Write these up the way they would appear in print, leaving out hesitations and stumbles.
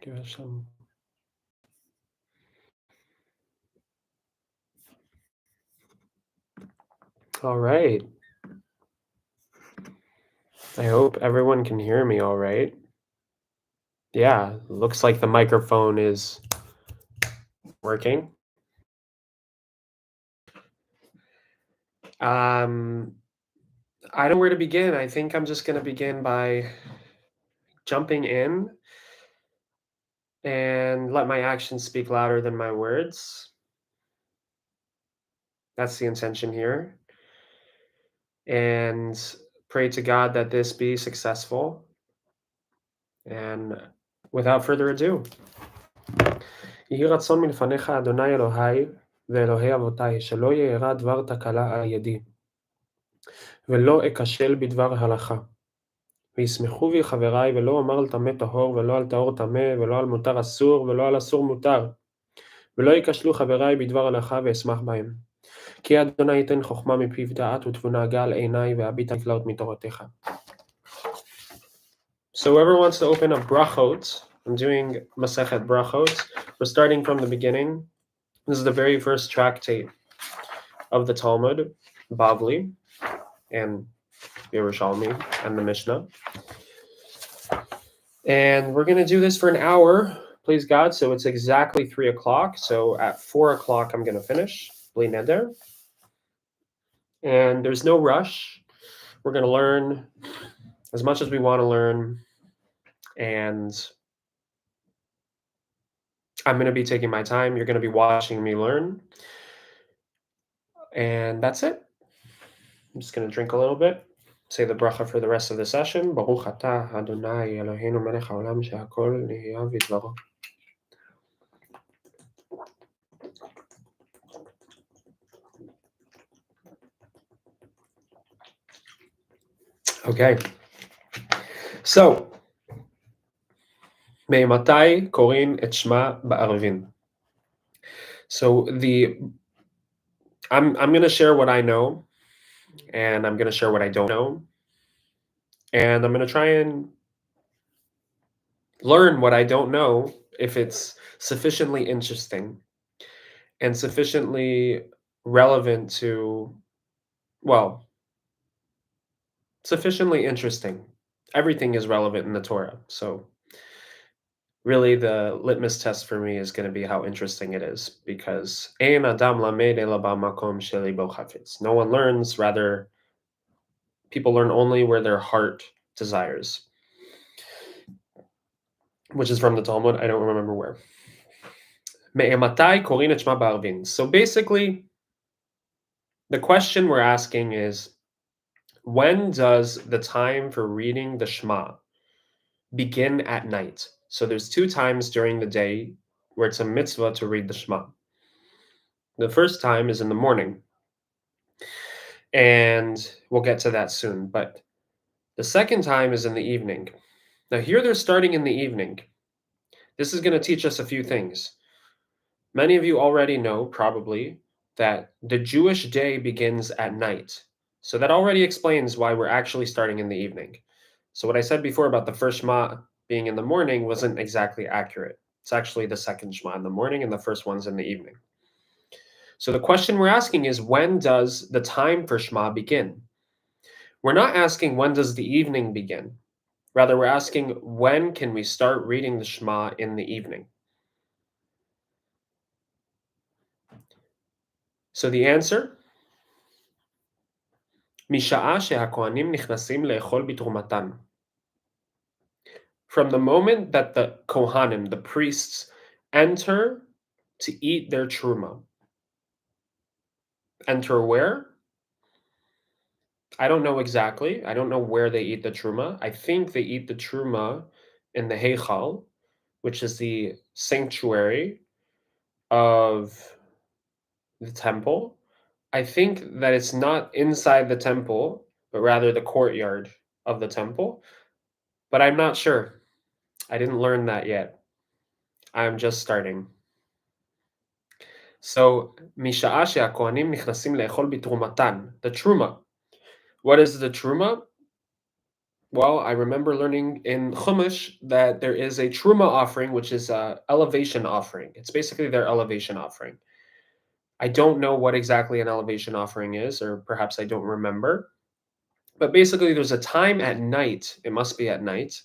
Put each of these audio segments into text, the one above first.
Give us some. All right. I hope everyone can hear me all right. Yeah, looks like the microphone is working. I don't know where to begin. I think I'm just going to begin by jumping in and let my actions speak louder than my words. That's the intention here. And pray to God that this be successful. And without further ado, יהי רצון מלפניך, אדוני אלוהי ואלוהי אבותי, שלא יארע דבר תקלה על ידי, ולא אכשל בדבר הלכה. וישמחו בי חברי, ולא אומר על טמא טהור, ולא על טהור טמא, ולא על מותר אסור, ולא על אסור מותר. ולא ייכשלו חברי בדבר הלכה, ואשמח בהם. כי אדוני ייתן חוכמה מפיו דעת ותבונה גל עיני, והביט נפלאות מתורתך. So whoever wants to open up Brachos, I'm doing Masechet Brachos. We're starting from the beginning. This is the very first tractate of the Talmud, Bavli, and Yerushalmi, and the Mishnah. And we're going to do this for an hour, please God. So it's exactly 3 o'clock. So at 4 o'clock, I'm going to finish. Bli neder. And there's no rush. We're going to learn as much as we want to learn. And I'm going to be taking my time. You're going to be watching me learn. And that's it. I'm just going to drink a little bit. Say the bracha for the rest of the session. Baruch atah Adonai Eloheinu melech haolam she'akol nihya v'dvaro. Okay. So, מאמתי קוראים את שמע בערבים? So I'm going to share what I know, and I'm going to share what I don't know, and I'm going to try and learn what I don't know if it's sufficiently interesting and sufficiently relevant to, well, sufficiently interesting. Everything is relevant in the Torah, so really the litmus test for me is going to be how interesting it is, because no one learns, rather people learn only where their heart desires, which is from the Talmud. I don't remember where. So basically, the question we're asking is, when does the time for reading the Shema begin at night? So there's 2 times during the day where it's a mitzvah to read the Shema. The first time is in the morning, and we'll get to that soon. But the second time is in the evening. Now here they're starting in the evening. This is going to teach us a few things. Many of you already know, probably, that the Jewish day begins at night. So that already explains why we're actually starting in the evening. So what I said before about the first Shema being in the morning wasn't exactly accurate. It's actually the second Shema in the morning, and the first one's in the evening. So the question we're asking is, when does the time for Shema begin? We're not asking when does the evening begin. Rather, we're asking when can we start reading the Shema in the evening? So the answer, משעה שהכהנים נכנסים לאכול בתרומתם. From the moment that the Kohanim, the priests, enter to eat their truma. Enter where? I don't know exactly. I don't know where they eat the truma. I think they eat the truma in the Heichal, which is the sanctuary of the temple. I think that it's not inside the temple, but rather the courtyard of the temple. But I'm not sure. I didn't learn that yet. I'm just starting. So, משעה שהכהנים נכנסים לאכול בתרומתן, the truma. What is the truma? Well, I remember learning in Chumash that there is a truma offering, which is a elevation offering. It's basically their elevation offering. I don't know what exactly an elevation offering is, or perhaps I don't remember. But basically, there's a time at night, it must be at night,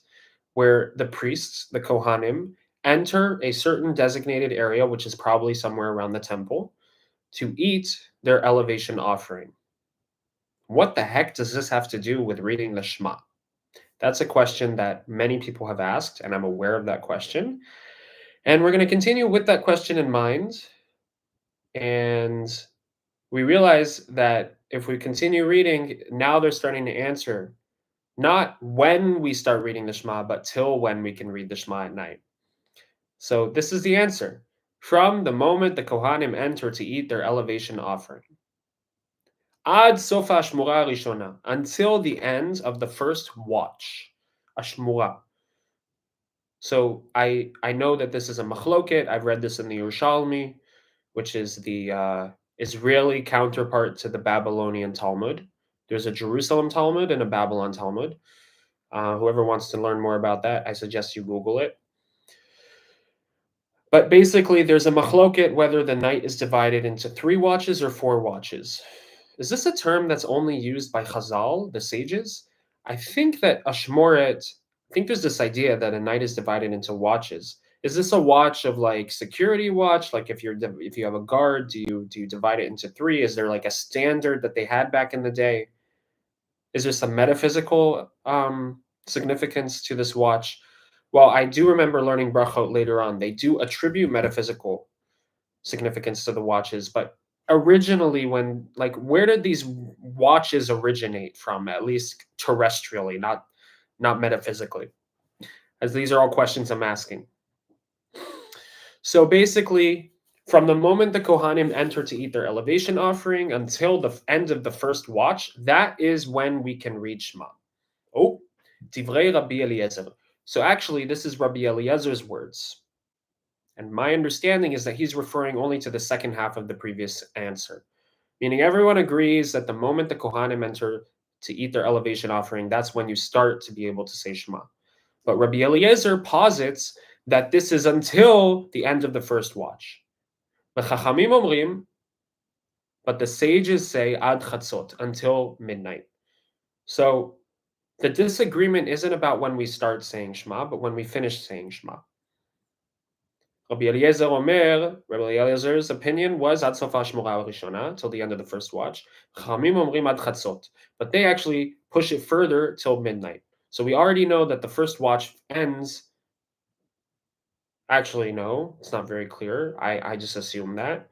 where the priests, the Kohanim, enter a certain designated area, which is probably somewhere around the temple, to eat their elevation offering. What the heck does this have to do with reading the Shema? That's a question that many people have asked, and I'm aware of that question. And we're going to continue with that question in mind. And we realize that if we continue reading, now they're starting to answer not when we start reading the Shema, but till when we can read the Shema at night. So this is the answer. From the moment the Kohanim enter to eat their elevation offering. Ad sof hashmura rishona, until the end of the first watch. Ashmura. So I know that this is a machloket. I've read this in the Yerushalmi, which is the Israeli counterpart to the Babylonian Talmud. There's a Jerusalem Talmud and a Babylon Talmud. Whoever wants to learn more about that, I suggest you Google it. But basically, there's a machloket whether the night is divided into 3 watches or 4 watches. Is this a term that's only used by Chazal, the sages? I think that Ashmoret, I think there's this idea that a night is divided into watches. Is this a watch of like security watch? Like if you have a guard, do you divide it into 3? Is there like a standard that they had back in the day? Is there some metaphysical significance to this watch? Well, I do remember learning brachot later on. They do attribute metaphysical significance to the watches, but originally when like where did these watches originate from, at least terrestrially, not metaphysically? As these are all questions I'm asking. So basically, from the moment the Kohanim enter to eat their elevation offering until the end of the first watch, that is when we can read Shema. Oh, Divrei Rabbi Eliezer. So actually, this is Rabbi Eliezer's words. And my understanding is that he's referring only to the second half of the previous answer, meaning everyone agrees that the moment the Kohanim enter to eat their elevation offering, that's when you start to be able to say Shema. But Rabbi Eliezer posits that this is until the end of the first watch. But the sages say ad chatzot, until midnight. So the disagreement isn't about when we start saying Shema, but when we finish saying Shema. Rabbi Eliezer's opinion was ad sof hashmura rishona, till the end of the first watch. Chachamim omrim ad chatzot, but they actually push it further till midnight. So we already know that the first watch ends. Actually, no, it's not very clear. I just assume that.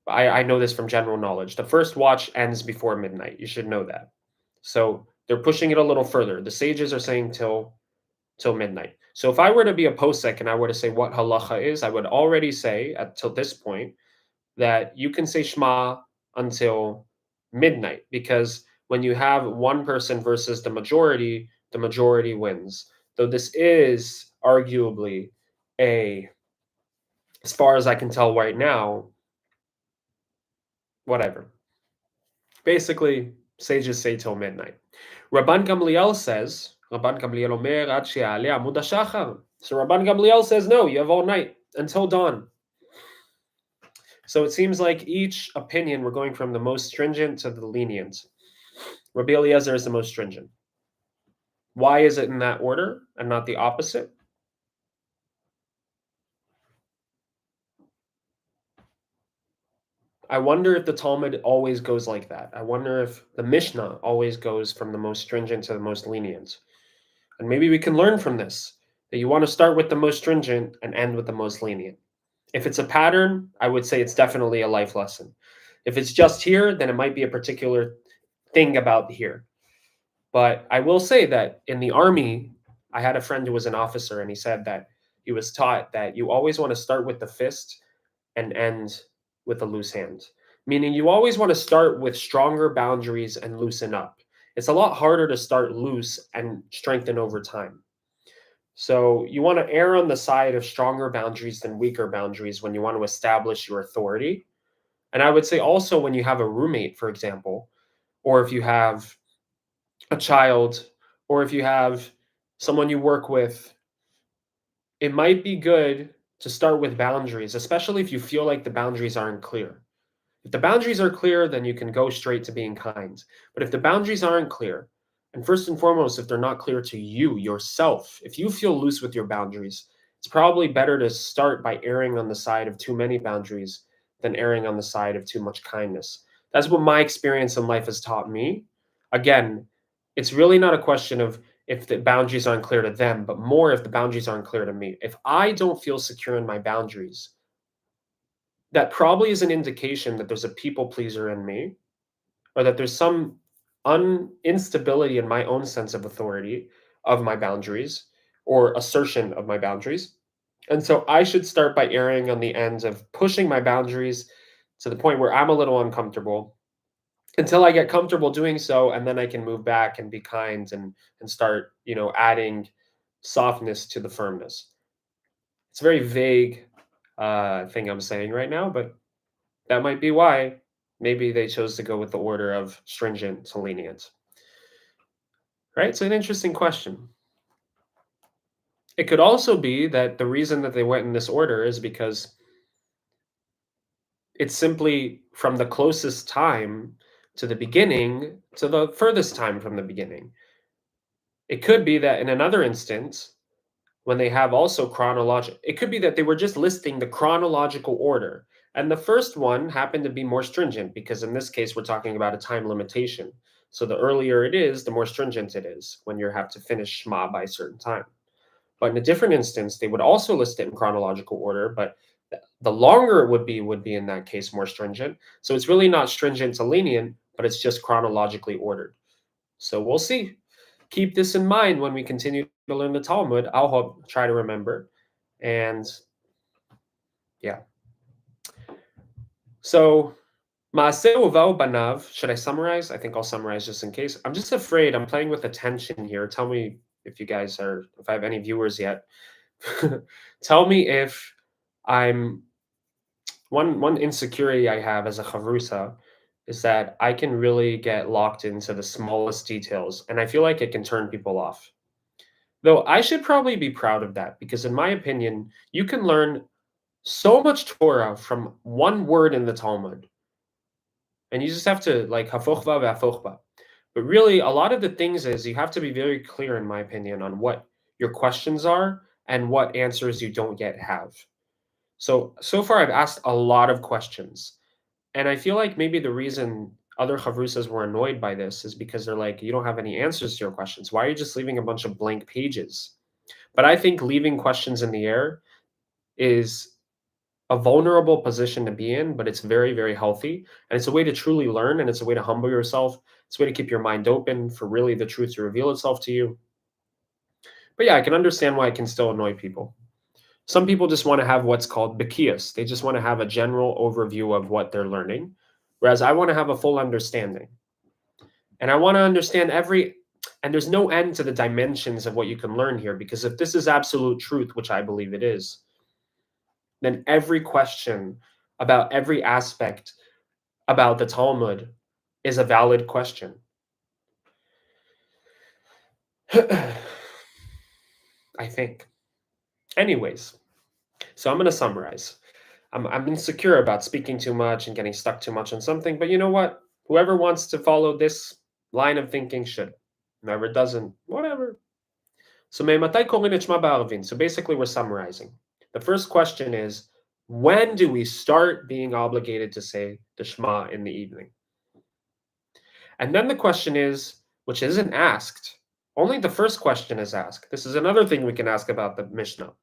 I know this from general knowledge. The first watch ends before midnight. You should know that. So they're pushing it a little further. The sages are saying till midnight. So if I were to be a posek and I were to say what halacha is, I would already say till this point that you can say Shema until midnight, because when you have one person versus the majority wins. Though this is arguably as far as I can tell right now, whatever. Basically, sages say till midnight. Rabban Gamliel says, Rabban Gamliel omer ad she'ale amud hashachar. So Rabban Gamliel says, no, you have all night until dawn. So it seems like each opinion, we're going from the most stringent to the lenient. Rabbi Eliezer is the most stringent. Why is it in that order and not the opposite? I wonder if the Talmud always goes like that. I wonder if the Mishnah always goes from the most stringent to the most lenient. And maybe we can learn from this, that you want to start with the most stringent and end with the most lenient. If it's a pattern, I would say it's definitely a life lesson. If it's just here, then it might be a particular thing about here. But I will say that in the army, I had a friend who was an officer, and he said that he was taught that you always want to start with the fist and end with the loose hand. Meaning you always want to start with stronger boundaries and loosen up. It's a lot harder to start loose and strengthen over time. So you want to err on the side of stronger boundaries than weaker boundaries when you want to establish your authority. And I would say also when you have a roommate, for example, or if you have a child or if you have someone you work with, it might be good to start with boundaries, especially if you feel like the boundaries aren't clear. If the boundaries are clear, then you can go straight to being kind. But if the boundaries aren't clear, and first and foremost, if they're not clear to you yourself, if you feel loose with your boundaries, it's probably better to start by erring on the side of too many boundaries than erring on the side of too much kindness. That's what my experience in life has taught me. Again, it's really not a question of if the boundaries aren't clear to them, but more if the boundaries aren't clear to me. If I don't feel secure in my boundaries, that probably is an indication that there's a people pleaser in me, or that there's some instability in my own sense of authority of my boundaries or assertion of my boundaries. And so I should start by erring on the ends of pushing my boundaries to the point where I'm a little uncomfortable until I get comfortable doing so, and then I can move back and be kind and start, adding softness to the firmness. It's a very vague thing I'm saying right now, but that might be why maybe they chose to go with the order of stringent to lenient. Right? It's an interesting question. It could also be that the reason that they went in this order is because it's simply from the closest time to the beginning to the furthest time from the beginning. It could be that in another instance, when they have also chronological, it could be that they were just listing the chronological order. And the first one happened to be more stringent because in this case, we're talking about a time limitation. So the earlier it is, the more stringent it is when you have to finish Shema by a certain time. But in a different instance, they would also list it in chronological order, but the longer it would be in that case more stringent. So it's really not stringent to lenient, but it's just chronologically ordered. So we'll see. Keep this in mind when we continue to learn the Talmud. I'll hope try to remember. And yeah. So Maaseh Uval Banav, should I summarize? I think I'll summarize just in case. I'm just afraid I'm playing with attention here. Tell me if I have any viewers yet. Tell me if I'm one insecurity I have as a chavrusa is that I can really get locked into the smallest details, and I feel like it can turn people off. Though I should probably be proud of that because, in my opinion, you can learn so much Torah from one word in the Talmud, and you just have to like hafochva v'hafochba. But really, a lot of the things is you have to be very clear, in my opinion, on what your questions are and what answers you don't yet have. So far, I've asked a lot of questions, and I feel like maybe the reason other chavrusas were annoyed by this is because they're like, you don't have any answers to your questions. Why are you just leaving a bunch of blank pages? But I think leaving questions in the air is a vulnerable position to be in, but it's very, very healthy. And it's a way to truly learn, and it's a way to humble yourself. It's a way to keep your mind open for really the truth to reveal itself to you. But yeah, I can understand why it can still annoy people. Some people just want to have what's called bikias. They just want to have a general overview of what they're learning, whereas I want to have a full understanding. And I want to understand and there's no end to the dimensions of what you can learn here, because if this is absolute truth, which I believe it is, then every question about every aspect about the Talmud is a valid question. I think. Anyways, so I'm going to summarize. I'm insecure about speaking too much and getting stuck too much on something, but you know what? Whoever wants to follow this line of thinking should. Whoever doesn't, whatever. So me'matai korin et shema ba'arvin. So basically, we're summarizing. The first question is, when do we start being obligated to say the Shema in the evening? And then the question is, which isn't asked, only the first question is asked. This is another thing we can ask about the Mishnah.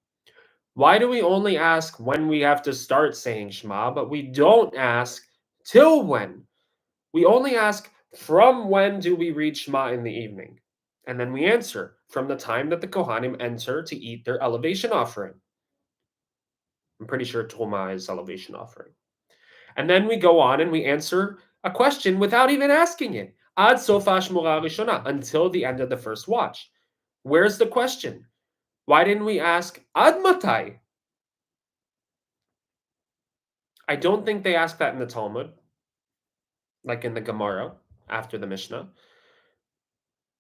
Why do we only ask when we have to start saying Shema, but we don't ask till when? We only ask from when do we read Shema in the evening? And then we answer from the time that the Kohanim enter to eat their elevation offering. I'm pretty sure Toma is elevation offering. And then we go on and we answer a question without even asking it. Ad sofa shmura rishona, until the end of the first watch. Where's the question? Why didn't we ask ad matai? I don't think they ask that in the Talmud, like in the Gemara after the Mishnah.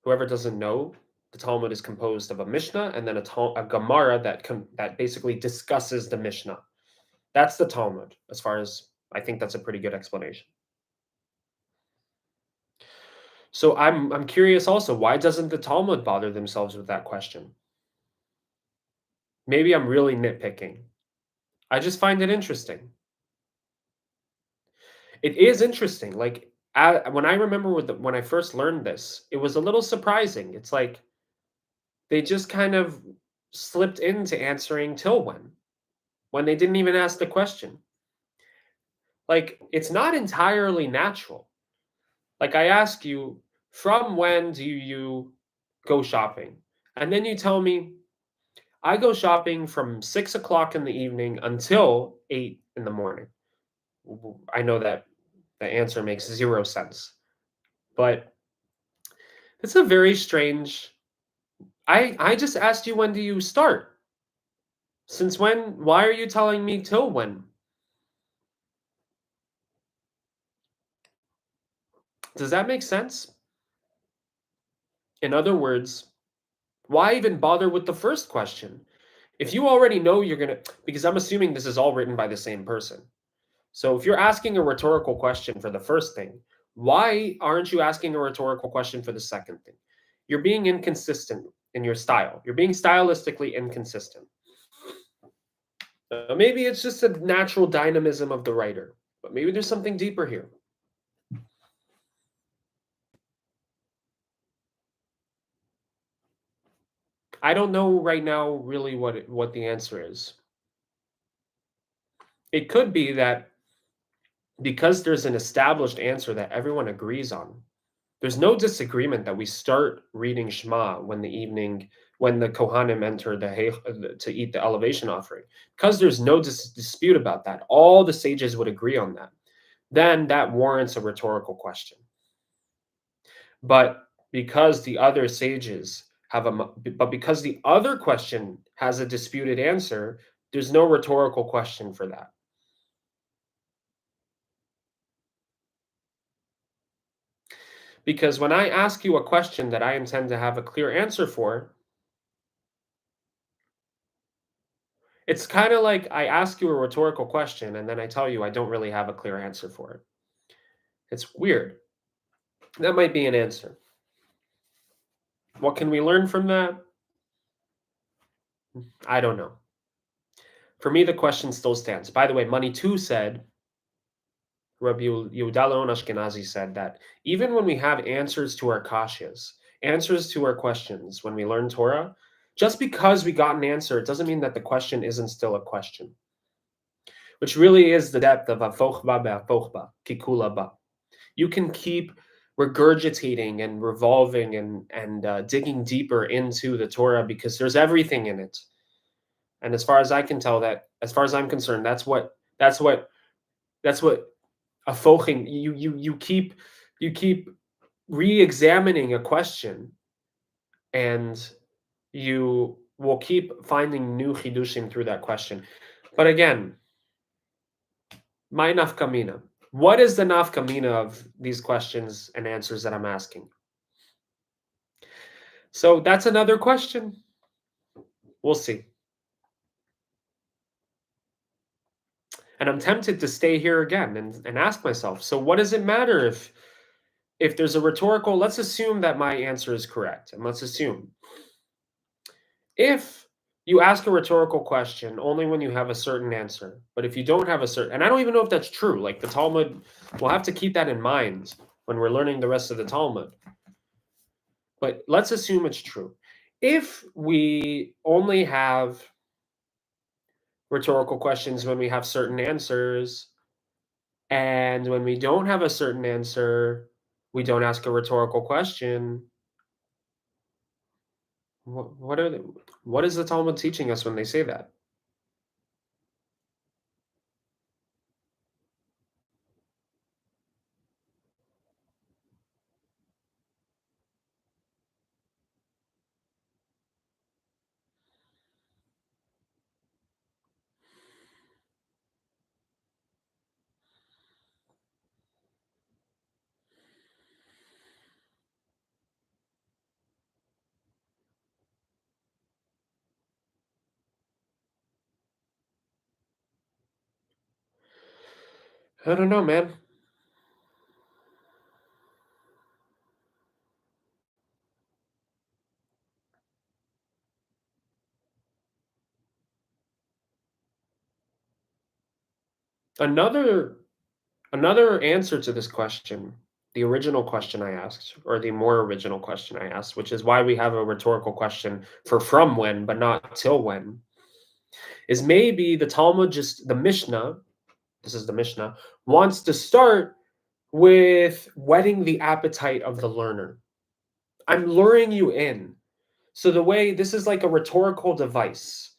Whoever doesn't know, The Talmud is composed of a Mishnah and then a Gemara that basically discusses the Mishnah. That's the Talmud, as far as I think that's a pretty good explanation. So I'm curious also, why doesn't the Talmud bother themselves with that question? Maybe I'm really nitpicking. I just find it interesting. It is interesting. Like when I remember when I first learned this, it was a little surprising. It's like they just kind of slipped into answering till when they didn't even ask the question. Like it's not entirely natural. Like I ask you, from when do you go shopping? And then you tell me, I go shopping from 6 o'clock in the evening until 8 in the morning. I know that the answer makes 0 sense, but it's a very strange. I just asked you, when do you start? Since when? Why are you telling me till when? Does that make sense? In other words, why even bother with the first question? If you already know you're going to, because I'm assuming this is all written by the same person. So if you're asking a rhetorical question for the first thing, why aren't you asking a rhetorical question for the second thing? You're being inconsistent in your style. You're being stylistically inconsistent. Maybe it's just a natural dynamism of the writer, but maybe there's something deeper here. I don't know right now really what the answer is. It could be that because there's an established answer that everyone agrees on, there's no disagreement that we start reading Shema when the Kohanim enter to eat the elevation offering. Because there's no dispute about that, all the sages would agree on that. Then that warrants a rhetorical question. But because the other sages but because the other question has a disputed answer, there's no rhetorical question for that. Because when I ask you a question that I intend to have a clear answer for, it's kind of like I ask you a rhetorical question and then I tell you I don't really have a clear answer for it. It's weird. That might be an answer. What can we learn from that? I don't know. For me, the question still stands. By the way, Money 2 said, Rabbi Yehuda Leon Ashkenazi said that even when we have answers to our kashyas, answers to our questions when we learn Torah, just because we got an answer, it doesn't mean that the question isn't still a question, which really is the depth of afochba be'afochba, kikula ba. You can keep regurgitating and revolving and digging deeper into the Torah because there's everything in it. And as far as I can tell, as far as I'm concerned, that's what a foching. You keep re-examining a question, and you will keep finding new chidushim through that question. But again, my nafkamina. What is the nafkamina of these questions and answers that I'm asking? So that's another question. We'll see. And I'm tempted to stay here again and ask myself, so what does it matter if there's a rhetorical, let's assume that my answer is correct. And let's assume if you ask a rhetorical question only when you have a certain answer, but if you don't have a certain, and I don't even know if that's true, like the Talmud, we'll have to keep that in mind when we're learning the rest of the Talmud. But let's assume it's true. If we only have rhetorical questions when we have certain answers, and when we don't have a certain answer, we don't ask a rhetorical question. What is the Talmud teaching us when they say that? I don't know, man. Another another answer to this question, the original question I asked, or the more original question I asked, which is why we have a rhetorical question for from when, but not till when, is maybe the Talmud just the Mishnah, this is the Mishnah, wants to start with whetting the appetite of the learner. I'm luring you in. So the way this is like a rhetorical device.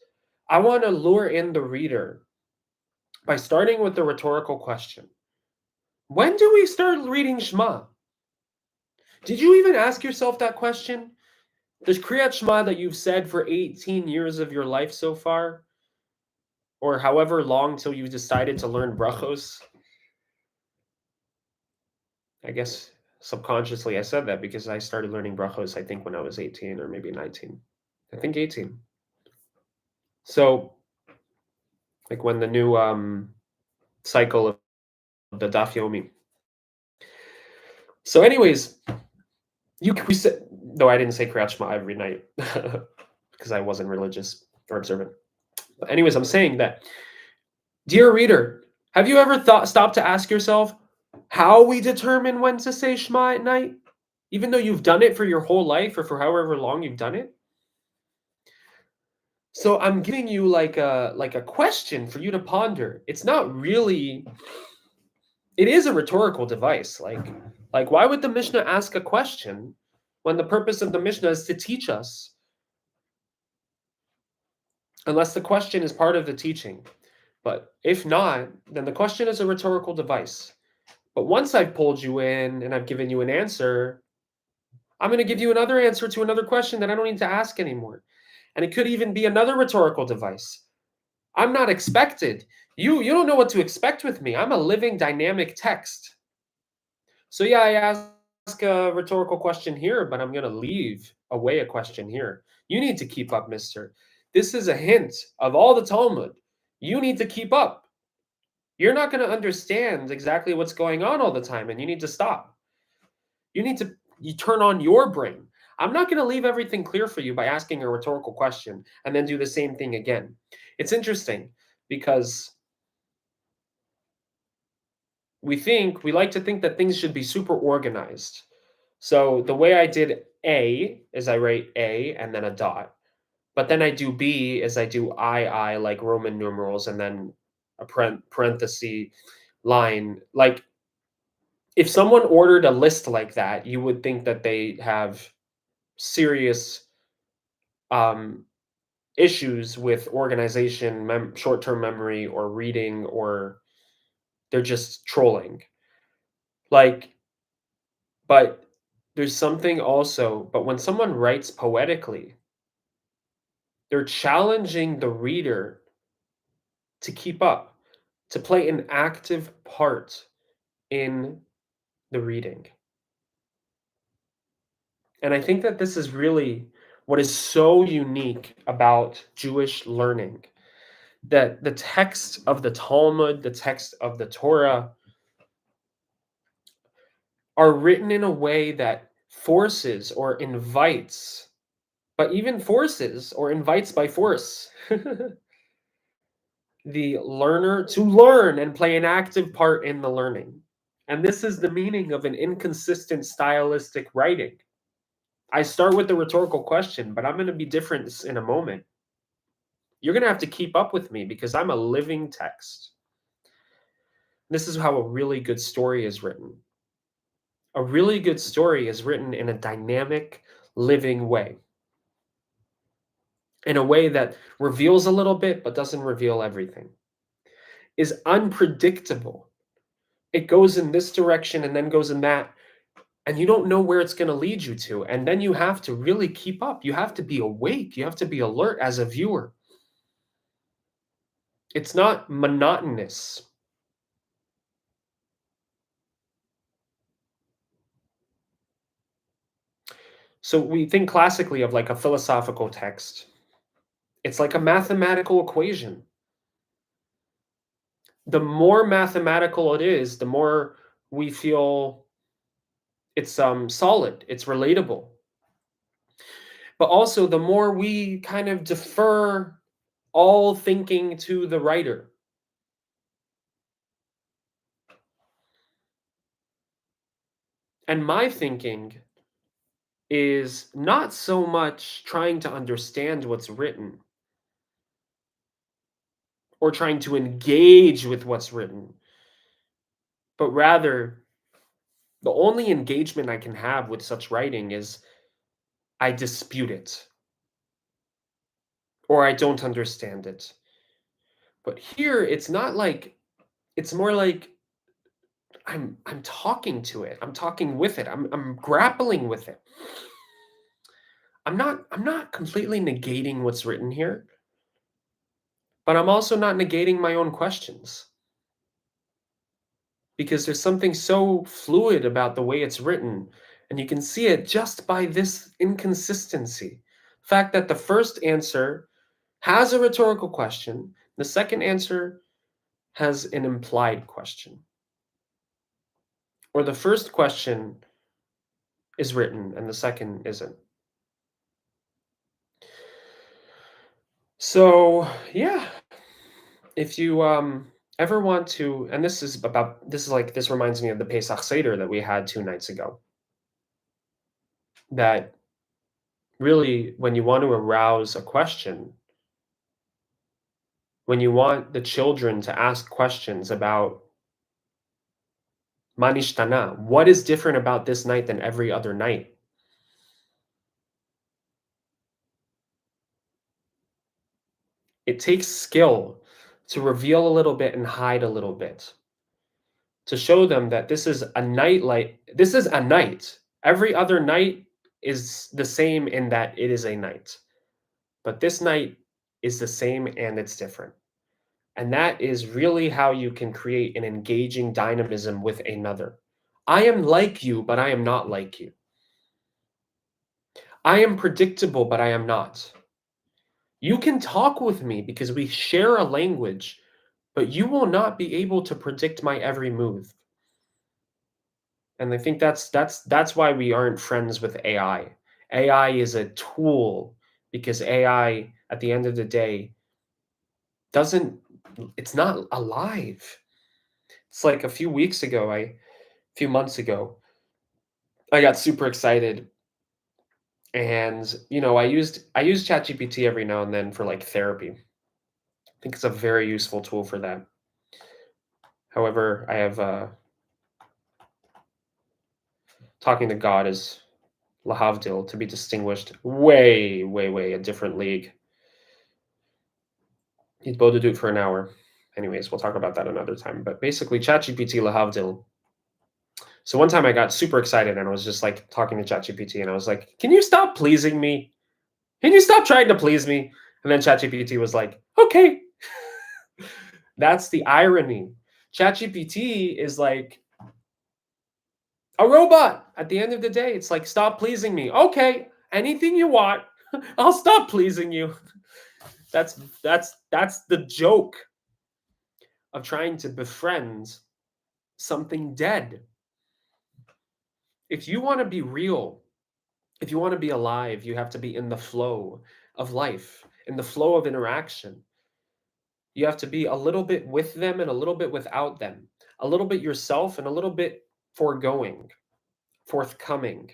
I want to lure in the reader by starting with the rhetorical question. When do we start reading Shema? Did you even ask yourself that question? Does Kriyat Shema that you've said for 18 years of your life so far, or however long till you decided to learn brachos? I guess subconsciously I said that because I started learning brachos, I think, when I was 18 or maybe 19. I think 18. So, like when the new cycle of the Daf Yomi. So, anyways, we said, though I didn't say Kriyat Shema every night because I wasn't religious or observant. But anyways, I'm saying that, dear reader, have you ever stopped to ask yourself how we determine when to say Shema at night, even though you've done it for your whole life or for however long you've done it? So I'm giving you like a question for you to ponder. It's not really, it is a rhetorical device. Like why would the Mishnah ask a question when the purpose of the Mishnah is to teach us, unless the question is part of the teaching. But if not, then the question is a rhetorical device. But once I've pulled you in and I've given you an answer, I'm going to give you another answer to another question that I don't need to ask anymore. And it could even be another rhetorical device. I'm not expected. You don't know what to expect with me. I'm a living dynamic text. So yeah, I ask a rhetorical question here, but I'm going to leave away a question here. You need to keep up, mister. This is a hint of all the Talmud. You need to keep up. You're not going to understand exactly what's going on all the time, and you need to stop. You need to you turn on your brain. I'm not going to leave everything clear for you by asking a rhetorical question and then do the same thing again. It's interesting because we like to think that things should be super organized. So the way I did A is I write A and then a dot. But then I do B is I do I like Roman numerals and then a parenthesis line. Like if someone ordered a list like that, you would think that they have serious um, issues with organization, short-term memory, or reading, or they're just trolling. Like, but there's something also. But when someone writes poetically, they're challenging the reader to keep up, to play an active part in the reading. And I think that this is really what is so unique about Jewish learning, that the text of the Talmud, the text of the Torah, are written in a way that forces or invites, but even forces or invites by force, the learner to learn and play an active part in the learning. And this is the meaning of an inconsistent stylistic writing. I start with the rhetorical question, but I'm going to be different in a moment. You're going to have to keep up with me because I'm a living text. This is how a really good story is written. A really good story is written in a dynamic, living way, in a way that reveals a little bit but doesn't reveal everything, is unpredictable. It goes in this direction and then goes in that, and you don't know where it's going to lead you to. And then you have to really keep up. You have to be awake. You have to be alert as a viewer. It's not monotonous. So we think classically of like a philosophical text. It's like a mathematical equation. the more mathematical it is, the more we feel it's solid, it's relatable. But also the more we kind of defer all thinking to the writer. And my thinking is not so much trying to understand what's written or trying to engage with what's written, but rather the only engagement I can have with such writing is I dispute it or I don't understand it. But here it's not like it's more like I'm talking to it. I'm talking with it. I'm grappling with it. I'm not completely negating what's written here, but I'm also not negating my own questions because there's something so fluid about the way it's written, and you can see it just by this inconsistency. Fact that the first answer has a rhetorical question, the second answer has an implied question, or the first question is written and the second isn't. So, yeah, if you ever want to, and this reminds me of the Pesach Seder that we had 2 nights ago. That really, when you want to arouse a question, when you want the children to ask questions about Manishtana, what is different about this night than every other night? It takes skill to reveal a little bit and hide a little bit, to show them that this is a night. Every other night is the same in that it is a night. But this night is the same and it's different. And that is really how you can create an engaging dynamism with another. I am like you, but I am not like you. I am predictable, but I am not. You can talk with me because we share a language, but you will not be able to predict my every move. And I think that's why we aren't friends with AI. AI is a tool because AI at the end of the day doesn't it's not alive. It's like a few months ago, I got super excited and I use ChatGPT every now and then for like therapy. I think it's a very useful tool for that. However, I have talking to God is lahavdil to be distinguished way, way, way a different league. He'd both to do it for an hour. Anyways, we'll talk about that another time. But basically, ChatGPT lahavdil. So one time I got super excited and I was just like talking to ChatGPT and I was like, "Can you stop pleasing me? Can you stop trying to please me?" And then ChatGPT was like, "Okay." That's the irony. ChatGPT is like a robot. At the end of the day, it's like, "Stop pleasing me." Okay, anything you want, I'll stop pleasing you. That's the joke of trying to befriend something dead. If you want to be real, if you want to be alive, you have to be in the flow of life, in the flow of interaction. You have to be a little bit with them and a little bit without them, a little bit yourself and a little bit foregoing, forthcoming.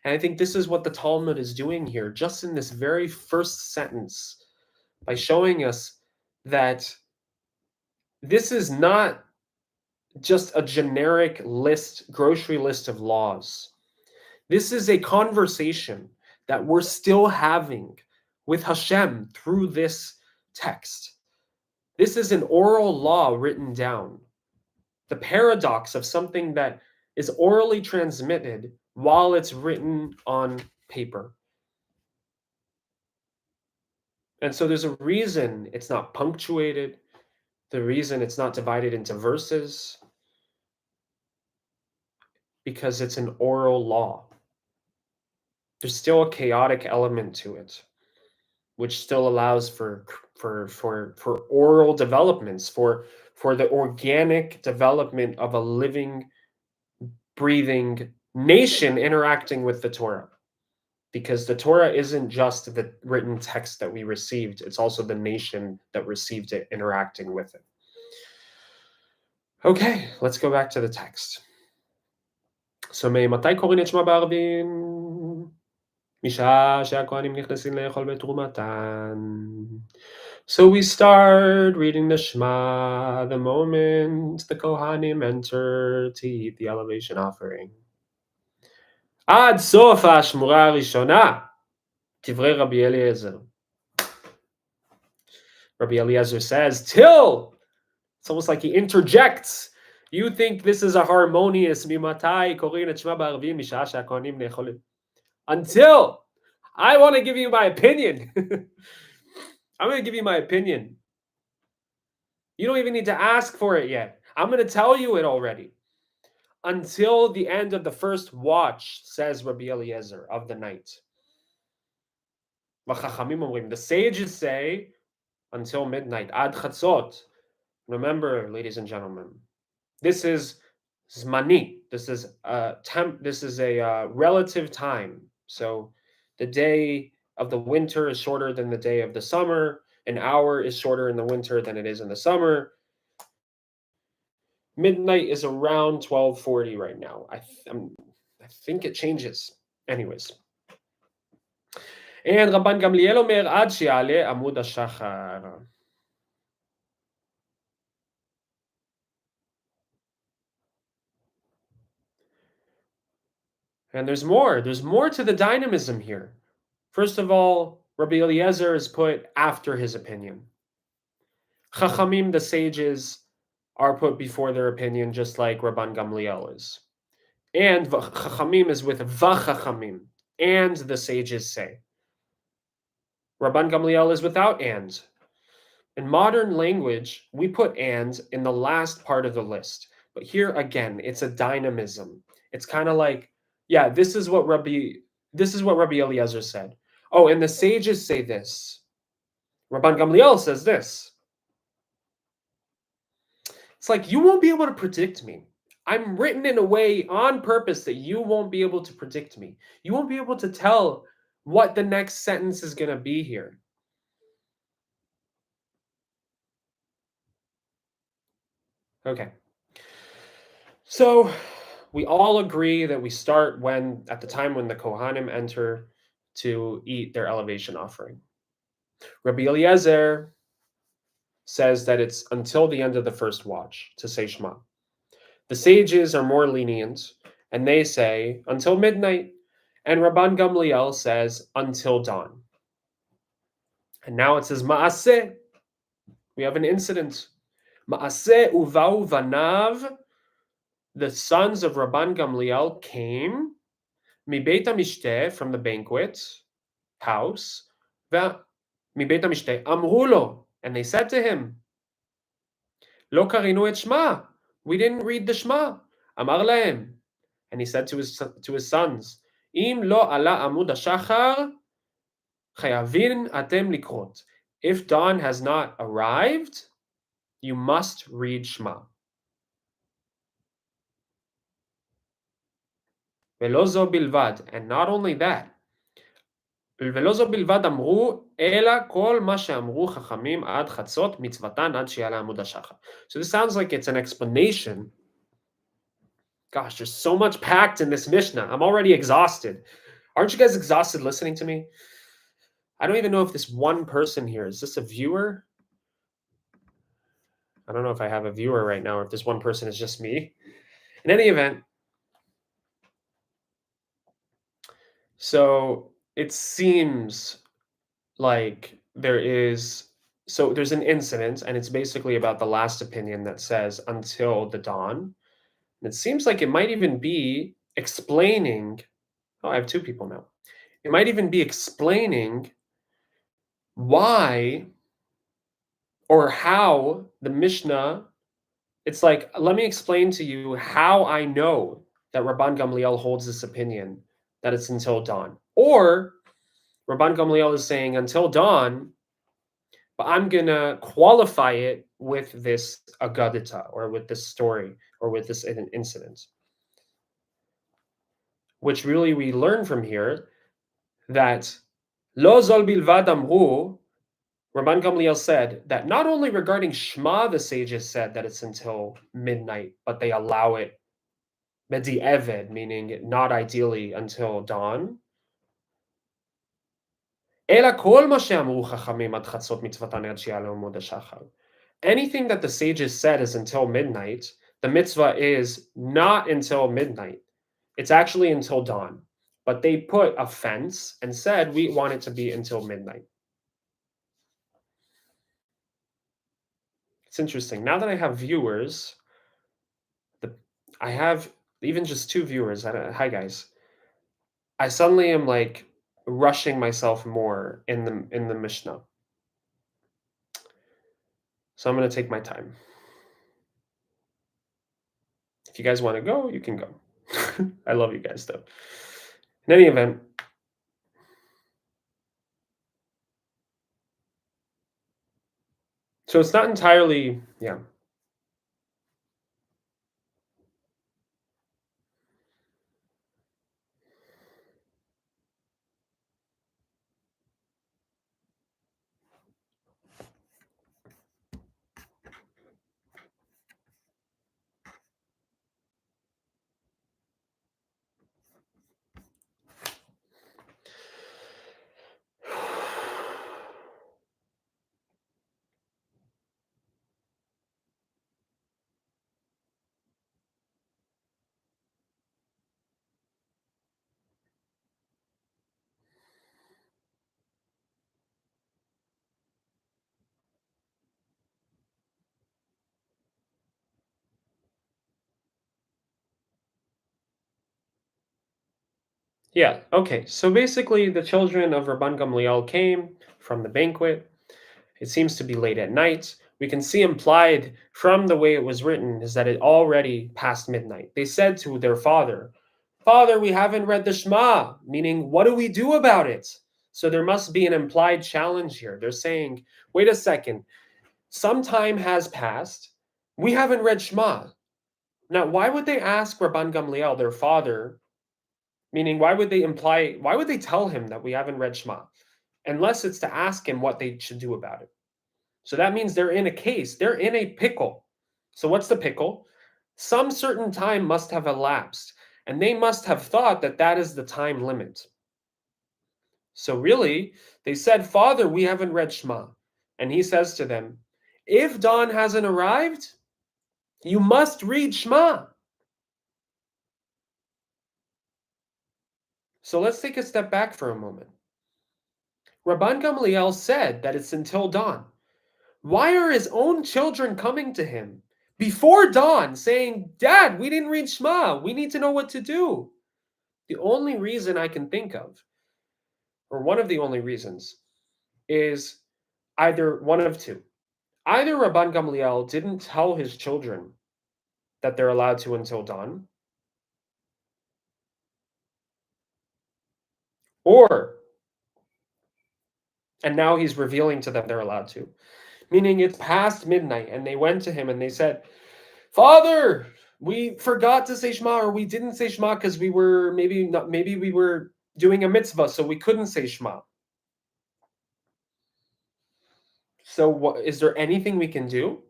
And I think this is what the Talmud is doing here, just in this very first sentence, by showing us that this is not just a generic list, grocery list of laws. This is a conversation that we're still having with Hashem through this text. This is an oral law written down. The paradox of something that is orally transmitted while it's written on paper. And so there's a reason it's not punctuated, the reason it's not divided into verses, because it's an oral law. There's still a chaotic element to it, which still allows for oral developments, for for the organic development of a living, breathing nation interacting with the Torah. Because the Torah isn't just the written text that we received, it's also the nation that received it interacting with it. Okay, let's go back to the text. So, מתי קוראים את שמע בערבים? משעה שהכהנים נכנסים לאכול בתרומתן. So we start reading the Shema the moment the Kohanim enter to eat the elevation offering. עד סוף השמורה הראשונה, דברי רבי אליעזר. Rabbi Eliezer says, till. It's almost like he interjects. You think this is a harmonious mimatai korin et shema ba'arvim misha she'akohanim necholim. Until I want to give you my opinion. I'm going to give you my opinion. You don't even need to ask for it yet. I'm going to tell you it already. Until the end of the first watch, says Rabbi Eliezer, of the night. The sages say until midnight. Ad chatzot. Remember, ladies and gentlemen, this is zmani. This is a relative time. So the day of the winter is shorter than the day of the summer. An hour is shorter in the winter than it is in the summer. Midnight is around 12:40 right now. I think it changes. Anyways. And Rabban Gamliel omer ad she'ale amud hashachar. And there's more. There's more to the dynamism here. First of all, Rabbi Eliezer is put after his opinion. Chachamim, the sages, are put before their opinion, just like Rabban Gamliel is. And Chachamim is with Vachachamim, and the sages say. Rabban Gamliel is without and. In modern language, we put and in the last part of the list. But here again, it's a dynamism. It's kind of like, yeah, this is what Rabbi Eliezer said. Oh, and the sages say this. Rabban Gamliel says this. It's like, you won't be able to predict me. I'm written in a way on purpose that you won't be able to predict me. You won't be able to tell what the next sentence is going to be here. Okay. So we all agree that we start at the time when the Kohanim enter to eat their elevation offering. Rabbi Eliezer says that it's until the end of the first watch to say Shema. The sages are more lenient, and they say until midnight, and Rabban Gamliel says until dawn. And now it says Ma'aseh. We have an incident. Ma'aseh uvau vanav. The sons of Rabban Gamliel came Mibeit HaMishteh, from the banquet house, Mibeit HaMishteh, Amru lo, and they said to him, Lo karinu et Shema, we didn't read the Shema. Amar lahem, and he said to his sons, Im lo ala amud hashachar, chayavin atem likrot. If dawn has not arrived, you must read Shema. Velozo bilvad, and not only that. ולא בלבד אמרו, אלא כל מה שאמרו חכמים עד חצות מצוותן עד שיעלה עמוד השחר. So this sounds like it's an explanation. Gosh, there's so much packed in this Mishnah. I'm already exhausted. Aren't you guys exhausted listening to me? I don't even know if this one person here, is this a viewer? I don't know if I have a viewer right now or if this one person is just me. In any event, so it seems like there's an incident, and it's basically about the last opinion that says until the dawn. And it seems like it might even be explaining, I have two people now. It might even be explaining why or how the Mishnah, it's like, let me explain to you how I know that Rabban Gamliel holds this opinion, that it's until dawn. Or Rabban Gamliel is saying until dawn, but I'm going to qualify it with this agadita, or with this story, or with this incident, which really we learn from here that lo zol bilvad amru, Rabban Gamliel said that not only regarding Shema the sages said that it's until midnight, but they allow it Medi Eved, meaning not ideally until dawn. אלא כל מה שאמרו חכמים עד חצות מצוותן עד שיעלה עמוד השחר. Anything that the sages said is until midnight, the mitzvah is not until midnight. It's actually until dawn. But they put a fence and said we want it to be until midnight. It's interesting. Now that I have viewers, I have even just 2 viewers. Hi guys. I suddenly am like rushing myself more in the Mishnah. So I'm going to take my time. If you guys want to go, you can go. I love you guys though. In any event, so it's not entirely, yeah. Yeah, okay. So basically, the children of Rabban Gamliel came from the banquet. It seems to be late at night. We can see implied from the way it was written is that it already passed midnight. They said to their father, Father, we haven't read the Shema, meaning, what do we do about it? So there must be an implied challenge here. They're saying, wait a second, some time has passed. We haven't read Shema. Now, why would they ask Rabban Gamliel, their father, meaning, why would they tell him that we haven't read Shema? Unless it's to ask him what they should do about it. So that means they're in a case, they're in a pickle. So what's the pickle? Some certain time must have elapsed, and they must have thought that that is the time limit. So really, they said, Father, we haven't read Shema. And he says to them, if dawn hasn't arrived, you must read Shema. So let's take a step back for a moment. Rabban Gamliel said that it's until dawn. Why are his own children coming to him before dawn saying, Dad, we didn't read Shema. We need to know what to do. The only reason I can think of, or one of the only reasons, is either one of two. Either Rabban Gamliel didn't tell his children that they're allowed to until dawn, or, and now he's revealing to them they're allowed to. Meaning it's past midnight, and they went to him and they said, Father, we forgot to say Shema, or we didn't say Shema because we were maybe we were doing a mitzvah, so we couldn't say Shema. So what is there anything we can do?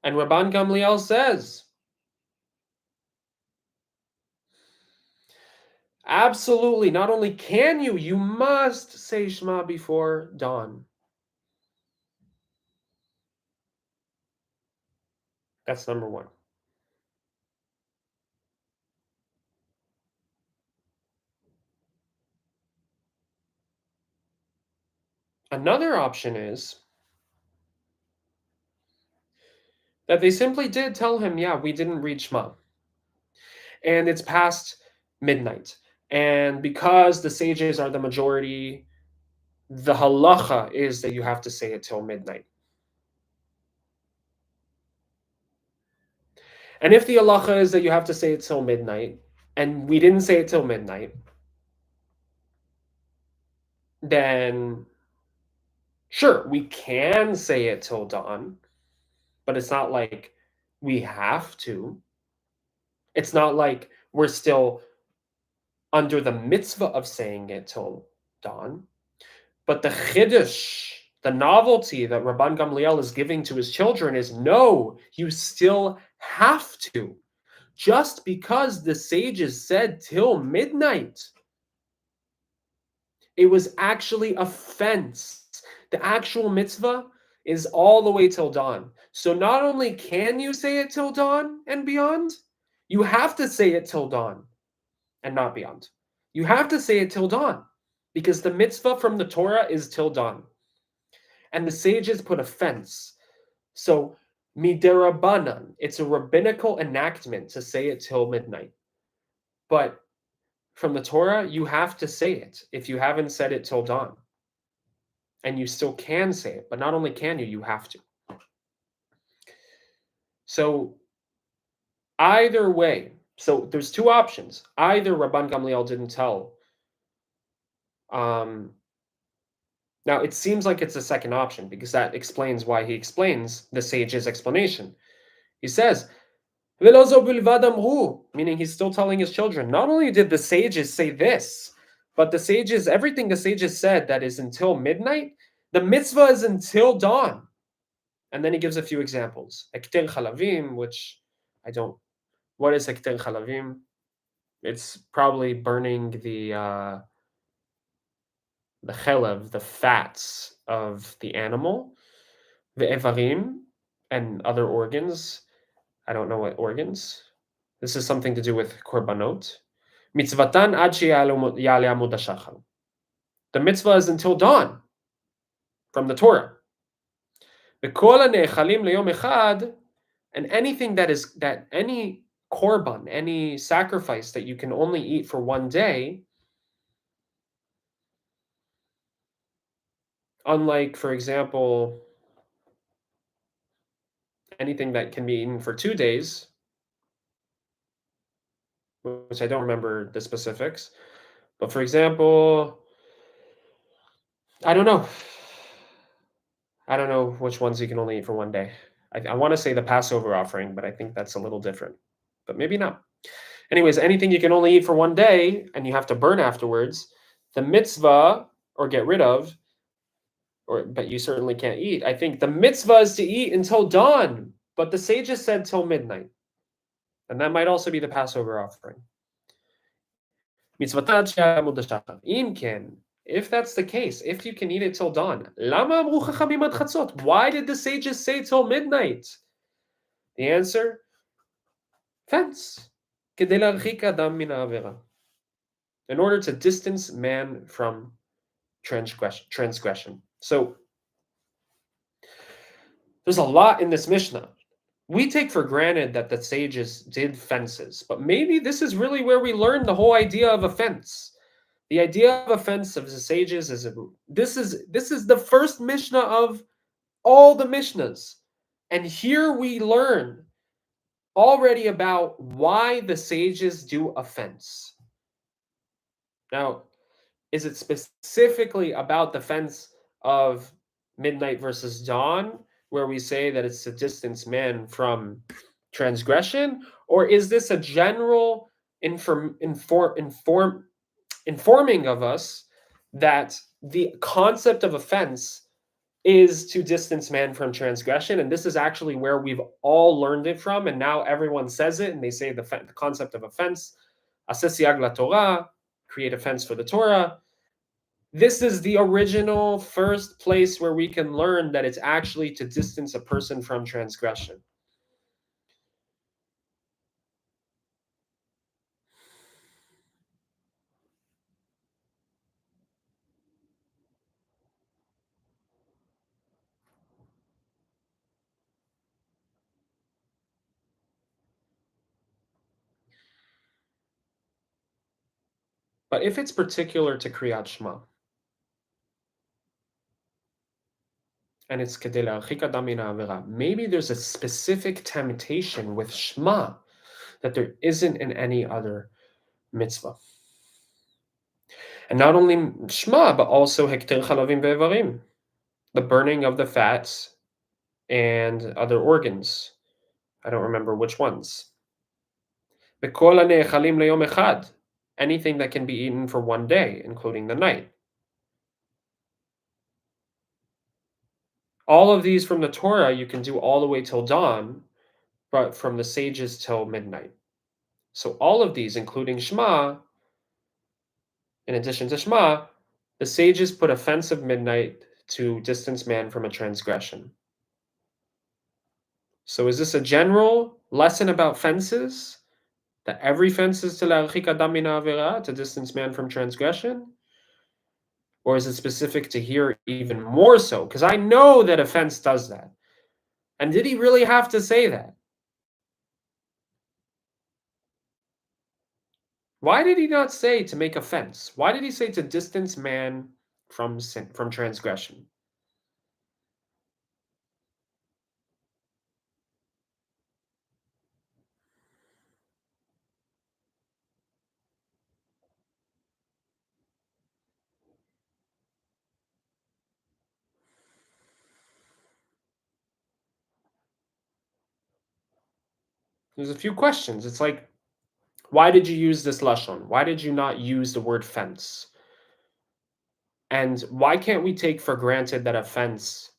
And Rabban Gamliel says, absolutely, not only can you, you must say Shema before dawn. That's number one. Another option is that they simply did tell him, yeah, we didn't read Shema. And it's past midnight. And because the sages are the majority, the halacha is that you have to say it till midnight. And if the halacha is that you have to say it till midnight, and we didn't say it till midnight, then sure, we can say it till dawn, but it's not like we have to. It's not like we're still under the mitzvah of saying it till dawn. But the chiddush, the novelty that Rabban Gamliel is giving to his children is no, you still have to. Just because the sages said till midnight, it was actually a fence. The actual mitzvah is all the way till dawn. So not only can you say it till dawn and beyond, you have to say it till dawn and not beyond. You have to say it till dawn because the mitzvah from the Torah is till dawn. And the sages put a fence. So midirabanan, it's a rabbinical enactment to say it till midnight. But from the Torah, you have to say it if you haven't said it till dawn. And you still can say it, but not only can you have to. So either way, so there's two options. Either Rabban Gamliel didn't tell. Now it seems like it's the second option because that explains why he explains the sage's explanation. He says, meaning he's still telling his children, not only did the sages say this, but the sages, everything the sages said that is until midnight, the mitzvah is until dawn. And then he gives a few examples. Ekter chalavim, which I don't. What is ekter chalavim? It's probably burning the chelev, the fats of the animal, the evarim, and other organs. I don't know what organs. This is something to do with korbanot. Mitzvatan ad yale amud hashachar. The mitzvah is until dawn from the Torah. And anything that any korban, any sacrifice that you can only eat for one day, unlike, for example, anything that can be eaten for 2 days, which I don't remember the specifics, but for example, I don't know which ones you can only eat for one day. I want to say the Passover offering, but I think that's a little different, but maybe not. Anyways, anything you can only eat for one day and you have to burn afterwards, the mitzvah, or get rid of, but you certainly can't eat. I think the mitzvah is to eat until dawn, but the sages said till midnight. And that might also be the Passover offering. If that's the case, if you can eat it till dawn, why did the sages say till midnight? The answer, fence. In order to distance man from transgression. So there's a lot in this Mishnah. We take for granted that the sages did fences, but maybe this is really where we learn the whole idea of a fence. The idea of a fence of the sages is this is the first Mishnah of all the Mishnahs. And here we learn already about why the sages do a fence. Now, is it specifically about the fence of midnight versus dawn, where we say that it's to distance man from transgression? Or is this a general informing of us that the concept of offense is to distance man from transgression? And this is actually where we've all learned it from, and now everyone says it, and they say the concept of offense, asesiag la Torah, create a fence for the Torah. This is the original first place where we can learn that it's actually to distance a person from transgression. But if it's particular to Kriyat Shema, and it's kedei le'archik adam min ha'avera, maybe there's a specific temptation with Shema that there isn't in any other mitzvah. And not only Shema, but also hekter chalavim ve'evarim, the burning of the fats and other organs. I don't remember which ones. B'kol ha'ne'echalim le'yom echad. Anything that can be eaten for one day, including the night. All of these from the Torah you can do all the way till dawn, but from the sages till midnight. So all of these, including Shema, in addition to Shema, the sages put a fence of midnight to distance man from a transgression. So is this a general lesson about fences? That every fence is to l'archik adam min ha'avera, to distance man from transgression? Or is it specific to here even more so? Because I know that a fence does that. And did he really have to say that? Why did he not say to make a fence? Why did he say to distance man from sin, from transgression? There's a few questions. It's like, why did you use this lashon? Why did you not use the word fence? And why can't we take for granted that a fence,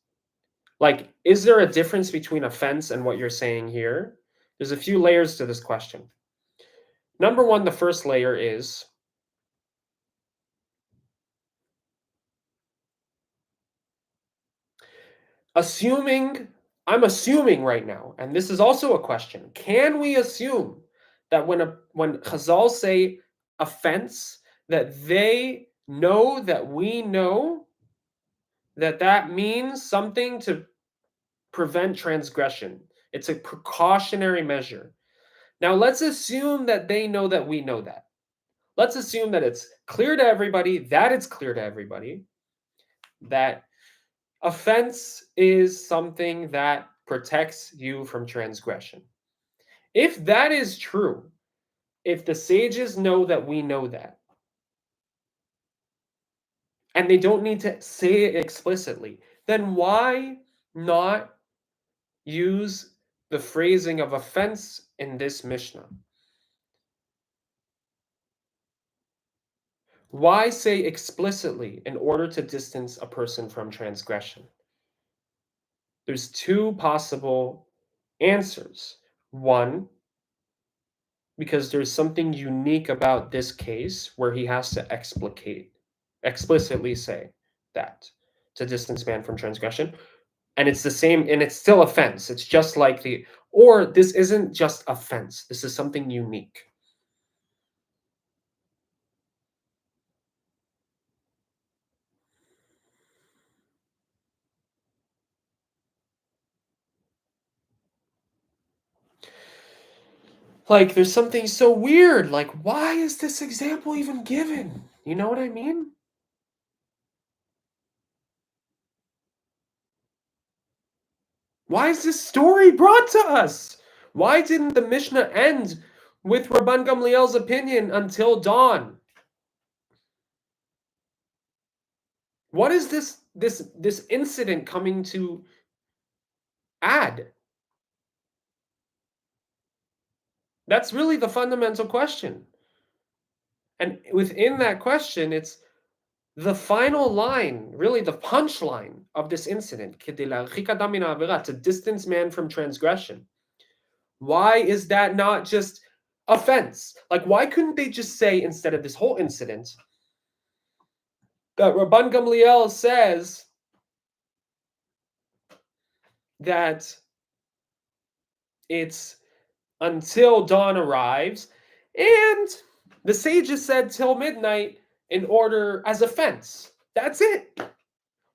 like, is there a difference between a fence and what you're saying here? There's a few layers to this question. Number one, the first layer is assuming, I'm assuming right now, and this is also a question. Can we assume that when Chazal say a fence, that they know that we know that that means something to prevent transgression? It's a precautionary measure. Now let's assume that they know that we know that. Let's assume that it's clear to everybody, that offense is something that protects you from transgression. If that is true, if the sages know that we know that, and they don't need to say it explicitly, then why not use the phrasing of offense in this Mishnah? Why say explicitly in order to distance a person from transgression? There's two possible answers. One, because there's something unique about this case where he has to explicitly say that to distance man from transgression. And it's the same, and it's still offense. It's just like or this isn't just offense. This is something unique. Like, there's something so weird. Like, why is this example even given? You know what I mean? Why is this story brought to us? Why didn't the Mishnah end with Rabban Gamliel's opinion until dawn? What is this incident coming to add? That's really the fundamental question. And within that question, it's the final line, really the punchline of this incident, to distance man from transgression. Why is that not just offense? Like, why couldn't they just say, instead of this whole incident, that Rabban Gamliel says that it's until dawn arrives, and the sages said till midnight in order as a fence. That's it.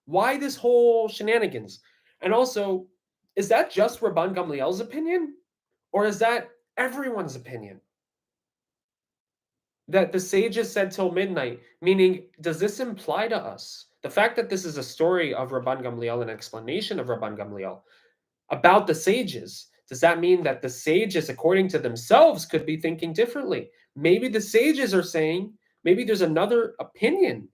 Why this whole shenanigans? And also, is that just Rabban Gamliel's opinion? Or is that everyone's opinion? That the sages said till midnight, meaning, does this imply to us the fact that this is a story of Rabban Gamliel, an explanation of Rabban Gamliel about the sages? Does that mean that the sages, according to themselves, could be thinking differently? Maybe the sages are saying, maybe there's another opinion.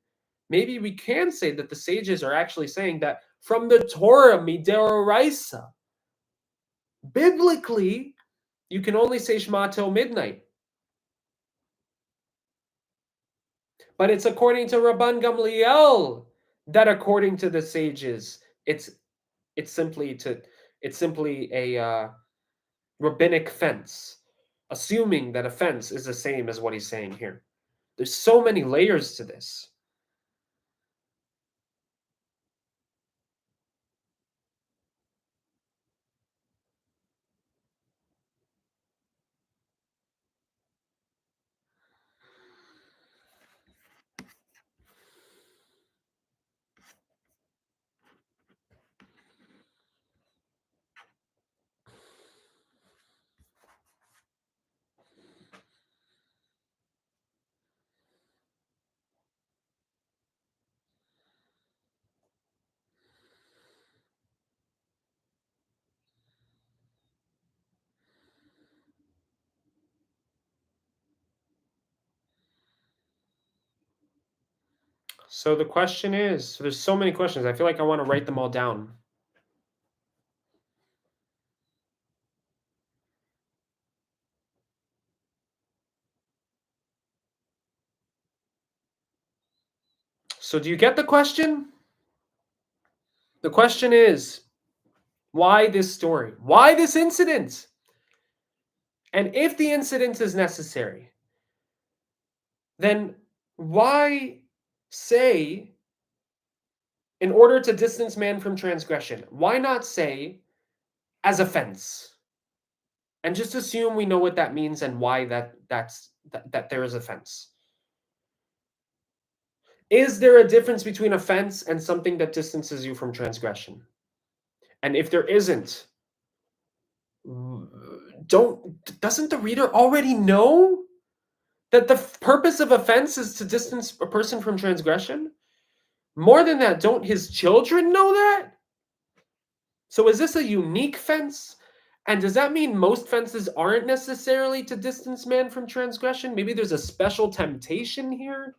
Maybe we can say that the sages are actually saying that from the Torah, mideoraisa. Biblically, you can only say Shema till midnight. But it's according to Rabban Gamliel that according to the sages, it's simply to it's simply a rabbinic fence, assuming that a fence is the same as what he's saying here. There's so many layers to this. So the question is, so there's so many questions. I feel like I want to write them all down. So do you get the question? The question is, why this story? Why this incident? And if the incident is necessary, then why say, in order to distance man from transgression, why not say, as a fence? And just assume we know what that means and why that there is a fence. Is there a difference between a fence and something that distances you from transgression? And if there isn't, doesn't the reader already know that the purpose of offense is to distance a person from transgression? More than that, don't his children know that? So is this a unique fence? And does that mean most fences aren't necessarily to distance man from transgression? Maybe there's a special temptation here?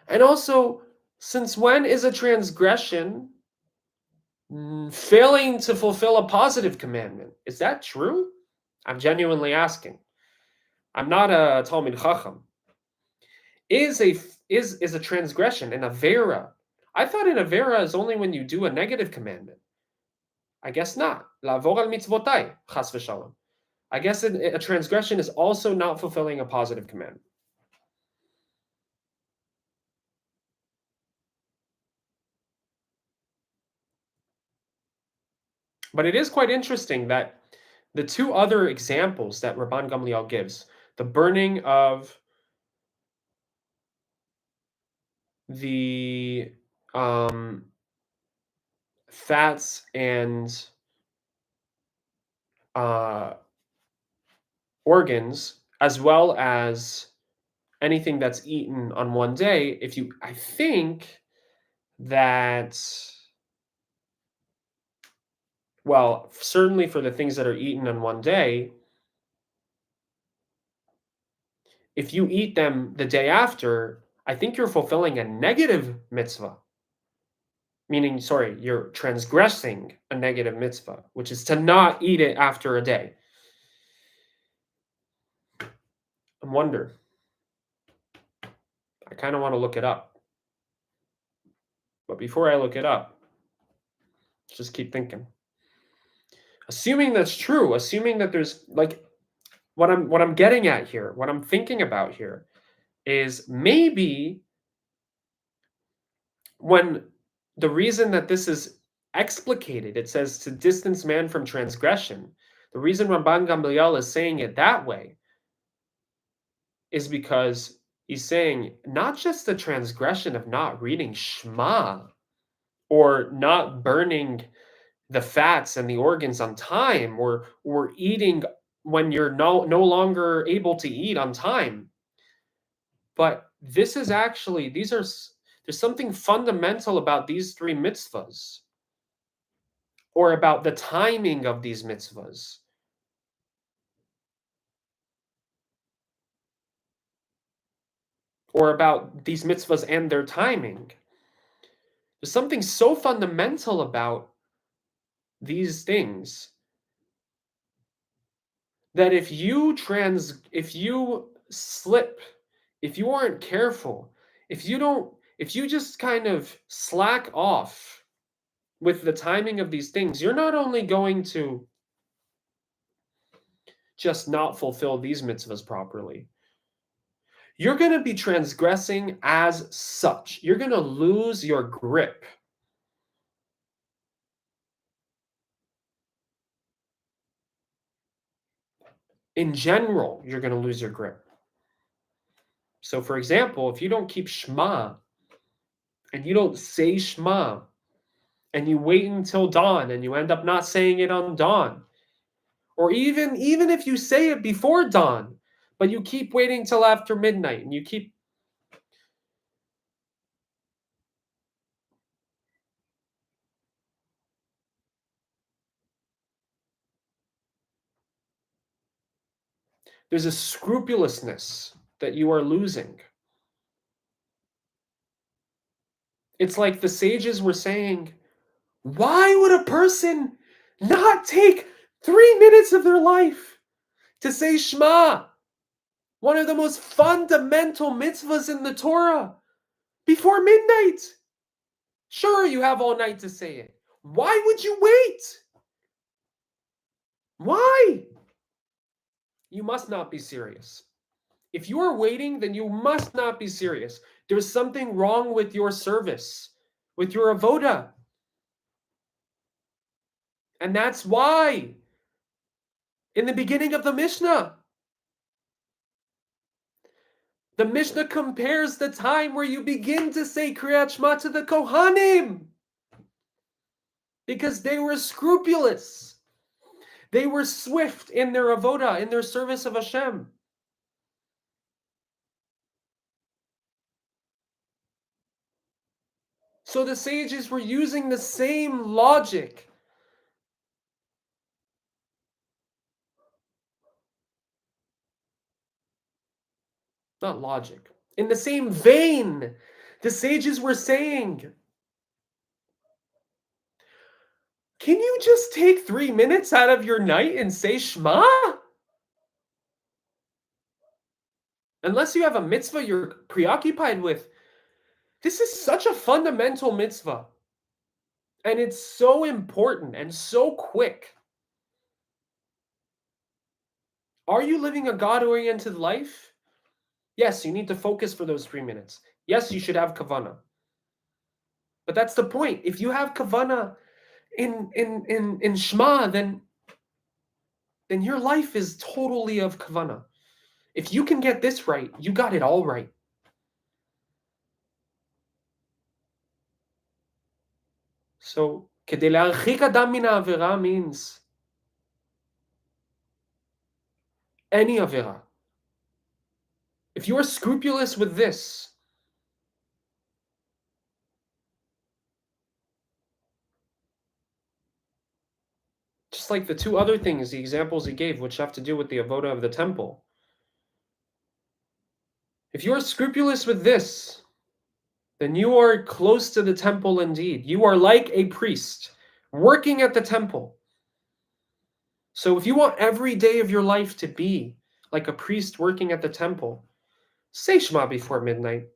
And also, since when is a transgression failing to fulfill a positive commandment? Is that true? I'm genuinely asking. I'm not a Talmid Chacham. Is a transgression an avera? I thought an avera is only when you do a negative commandment. I guess not. Lavor al mitzvotai, chas v'shalom. I guess a transgression is also not fulfilling a positive commandment. But it is quite interesting that the two other examples that Rabban Gamliel gives, the burning of the fats and uh, organs, as well as anything that's eaten on one day, I think that, well, certainly for the things that are eaten on one day, if you eat them the day after, I think you're fulfilling a negative mitzvah. Meaning, sorry, you're transgressing a negative mitzvah, which is to not eat it after a day. I wonder. I kind of want to look it up. But before I look it up, just keep thinking. Assuming that's true, assuming that there's like what I'm getting at here, what I'm thinking about here is maybe when the reason that this is explicated, it says to distance man from transgression. The reason Ramban Gamliel is saying it that way is because he's saying not just the transgression of not reading Shema or not burning the fats and the organs on time or eating when you're no longer able to eat on time, but this is actually there's something fundamental about these three mitzvahs or about the timing of these mitzvahs or about these mitzvahs and their timing There's something so fundamental about these things that if you slip, if you aren't careful, if you just kind of slack off with the timing of these things, you're not only going to just not fulfill these mitzvahs properly, you're going to be transgressing as such. You're going to lose your grip. In general, you're going to lose your grip. So, for example, if you don't keep Shema and you don't say Shema and you wait until dawn and you end up not saying it on dawn, or even if you say it before dawn, but you keep waiting till after midnight and you keep, there's a scrupulousness that you are losing. It's like the sages were saying, why would a person not take 3 minutes of their life to say Shema, one of the most fundamental mitzvahs in the Torah, before midnight? Sure, you have all night to say it. Why would you wait? Why? You must not be serious. If you are waiting, then you must not be serious. There's something wrong with your service, with your avoda. And that's why, in the beginning of the Mishnah compares the time where you begin to say Kriyat Shema to the Kohanim, because they were scrupulous. They were swift in their avoda, in their service of Hashem. So the sages were using the same logic. Not logic. In the same vein, the sages were saying, can you just take 3 minutes out of your night and say Shema? Unless you have a mitzvah you're preoccupied with. This is such a fundamental mitzvah. And it's so important and so quick. Are you living a God-oriented life? Yes, you need to focus for those 3 minutes. Yes, you should have kavanah. But that's the point. If you have kavanah in Shema, then your life is totally of kavanah. If you can get this right, you got it all right. So, כדי להרחיק אדם מן העבירה means any avera. If you are scrupulous with this, just like the two other things, the examples he gave, which have to do with the avoda of the temple. If you are scrupulous with this, then you are close to the temple indeed. You are like a priest working at the temple. So if you want every day of your life to be like a priest working at the temple, say Shema before midnight.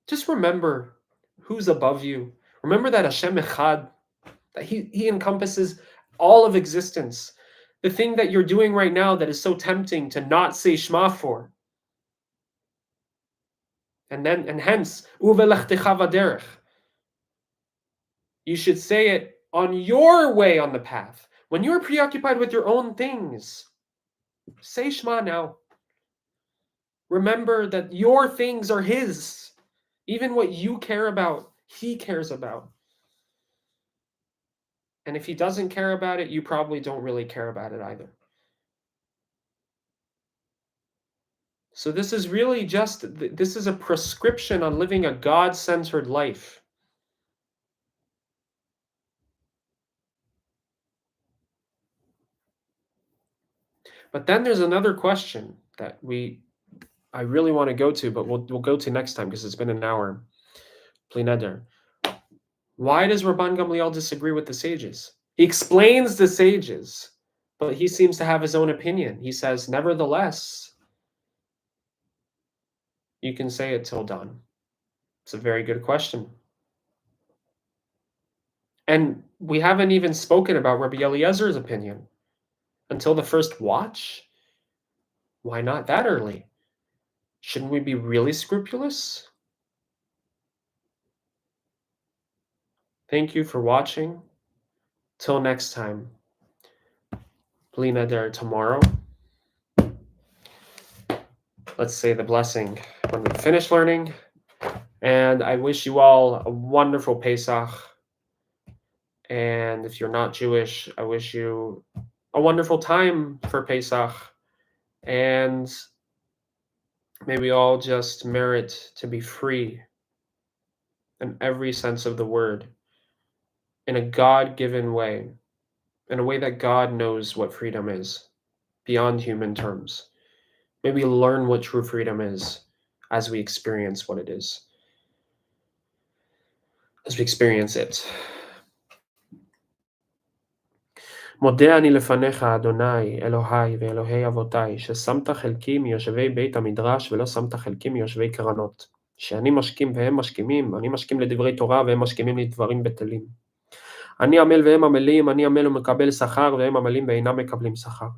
Just remember who's above you. Remember that Hashem Echad, that he encompasses all of existence. The thing that you're doing right now that is so tempting to not say Shema for. And hence, uvelechtecha vaderech. You should say it on your way on the path. When you're preoccupied with your own things, say Shema now. Remember that your things are his. Even what you care about, he cares about. And if he doesn't care about it, you probably don't really care about it either. So this is really this is a prescription on living a God-centered life. But then there's another question that I really want to go to, but we'll go to next time because it's been an hour. Bli neder. Why does Rabban Gamliel disagree with the sages? He explains the sages, but he seems to have his own opinion. He says, nevertheless, you can say it till dawn. It's a very good question. And we haven't even spoken about Rabbi Eliezer's opinion until the first watch. Why not that early? Shouldn't we be really scrupulous? Thank you for watching. Till next time. Bli neder tomorrow. Let's say the blessing when we finish learning. And I wish you all a wonderful Pesach. And if you're not Jewish, I wish you a wonderful time for Pesach. And may we all just merit to be free in every sense of the word, in a God-given way, in a way that God knows what freedom is, beyond human terms. May we learn what true freedom is as we experience what it is, as we experience it. מודה אני לפניך, אדוני, אלוהי ואלוהי אבותי, ששמת חלקי מיושבי בית המדרש ולא שמת חלקי מיושבי קרנות. שאני משכים והם משכימים, אני משכים לדברי תורה והם משכימים לדברים בטלים. אני עמל והם עמלים, אני עמל ומקבל שכר והם עמלים ואינם מקבלים שכר.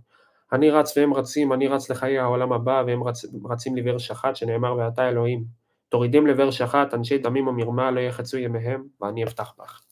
אני רץ והם רצים, אני רץ לחיי העולם הבא והם רצים לבאר שחת, שנאמר ואתה אלוהים. תורידים לבאר שחת, אנשי דמים ומרמה לא יחצו ימיהם, ואני אפתח בך.